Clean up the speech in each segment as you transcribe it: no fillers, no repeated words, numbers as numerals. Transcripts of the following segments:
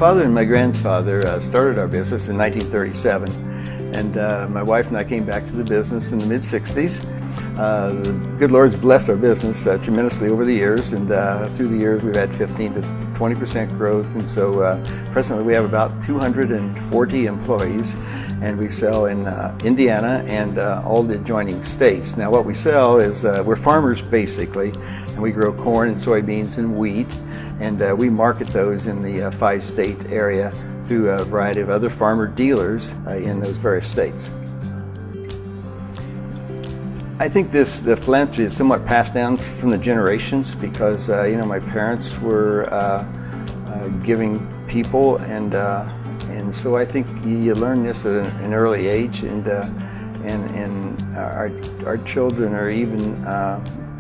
father and my grandfather started our business in 1937, and my wife and I came back to the business in the mid-60s. The good Lord's blessed our business tremendously over the years, and through the years we've had 15 to 20% growth, and so presently we have about 240 employees, and we sell in Indiana and all the adjoining states. Now what we sell is, we're farmers basically, and we grow corn and soybeans and wheat, and we market those in the 5-state area through a variety of other farmer dealers in those various states. I think the philanthropy is somewhat passed down from the generations because my parents were giving people, and so I think you learn this at an early age, and our children are even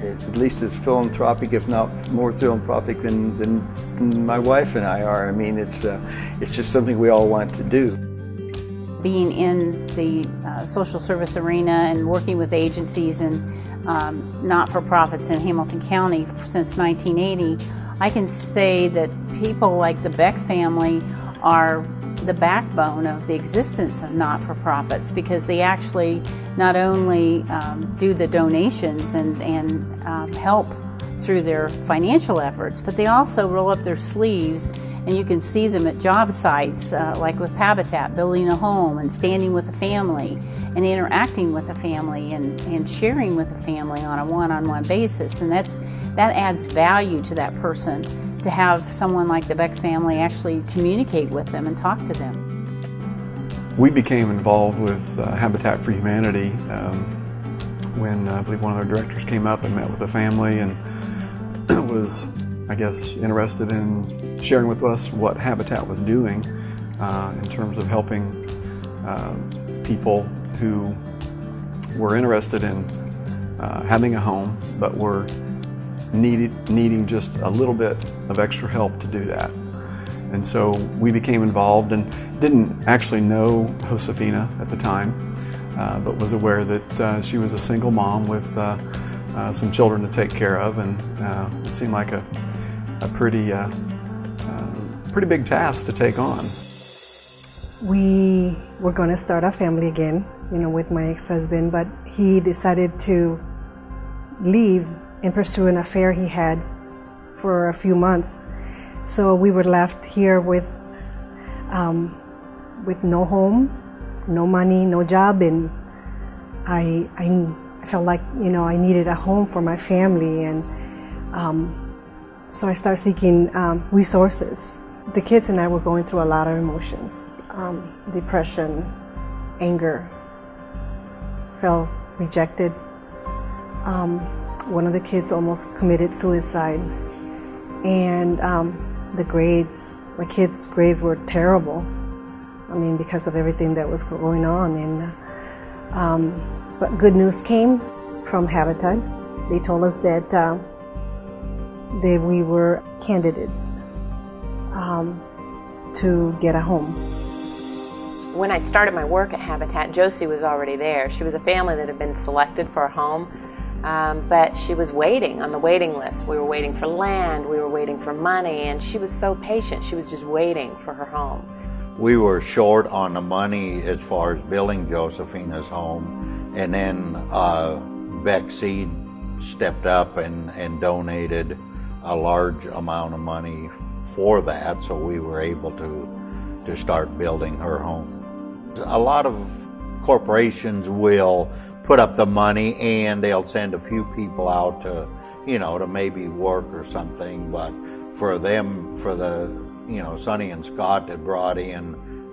at least as philanthropic, if not more philanthropic than my wife and I are. I mean, it's just something we all want to do. Being in the social service arena and working with agencies and not-for-profits in Hamilton County since 1980, I can say that people like the Beck family are the backbone of the existence of not-for-profits, because they actually not only do the donations and help through their financial efforts, but they also roll up their sleeves, and you can see them at job sites like with Habitat, building a home and standing with a family and interacting with a family and sharing with a family on a one-on-one basis. And that adds value to that person, to have someone like the Beck family actually communicate with them and talk to them. We became involved with Habitat for Humanity when I believe one of their directors came up and met with the family and was, I guess, interested in sharing with us what Habitat was doing in terms of helping people who were interested in having a home but were needing just a little bit of extra help to do that. And so we became involved and didn't actually know Josefina at the time, but was aware that she was a single mom with some children to take care of, and it seemed like a pretty big task to take on. We were going to start a family again, with my ex-husband, but he decided to leave and pursue an affair he had for a few months. So we were left here with no home, no money, no job, and I felt like I needed a home for my family, and so I started seeking resources. The kids and I were going through a lot of emotions: depression, anger, felt rejected. One of the kids almost committed suicide, and the grades, my kids' grades were terrible. I mean, because of everything that was going on. And but good news came from Habitat. They told us that we were candidates to get a home. When I started my work at Habitat, Josie was already there. She was a family that had been selected for a home, but she was waiting on the waiting list. We were waiting for land, we were waiting for money, and she was so patient. She was just waiting for her home. We were short on the money as far as building Josefina's home, and then Beck Seed stepped up and donated a large amount of money for that, so we were able to start building her home. A lot of corporations will put up the money and they'll send a few people out to, to maybe work or something, but for them, for the, Sonny and Scott that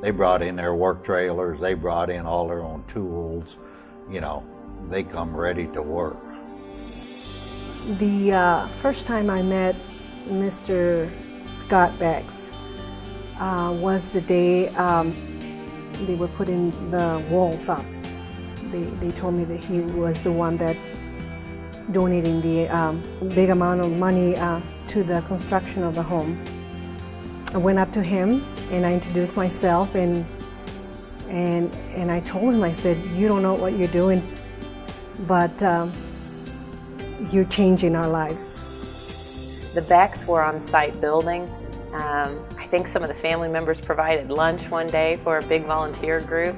they brought in their work trailers, they brought in all their own tools, they come ready to work. The first time I met Mr. Scott Becks was the day they were putting the walls up. They told me that he was the one that donating the big amount of money to the construction of the home. I went up to him and I introduced myself, and I told him, I said, "You don't know what you're doing, but you're changing our lives." The Becks were on site building. I think some of the family members provided lunch one day for a big volunteer group.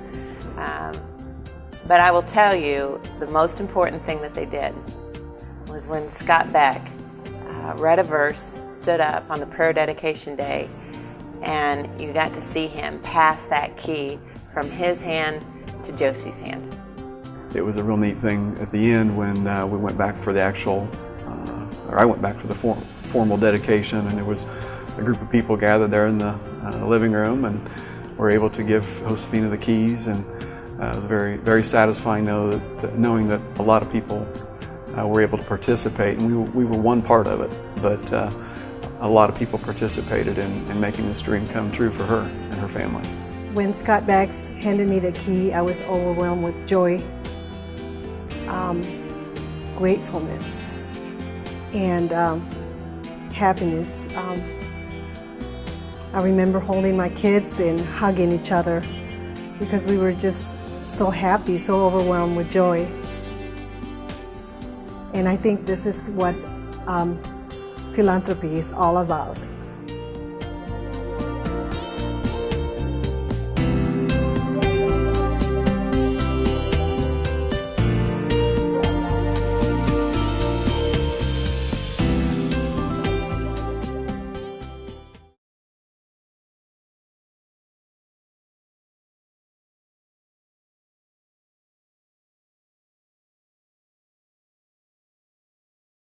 But I will tell you, the most important thing that they did was when Scott Beck read a verse, stood up on the prayer dedication day, and you got to see him pass that key from his hand to Josie's hand. It was a real neat thing at the end when we went back for the actual, or I went back for the formal dedication, and there was a group of people gathered there in the living room, and were able to give Josefina the keys, and it was very, very satisfying knowing that a lot of people were able to participate, and we were one part of it, but a lot of people participated in making this dream come true for her and her family. When Scott Bax handed me the key, I was overwhelmed with joy, gratefulness, and happiness. I remember holding my kids and hugging each other because we were just so happy, so overwhelmed with joy. And I think this is what philanthropy is all about.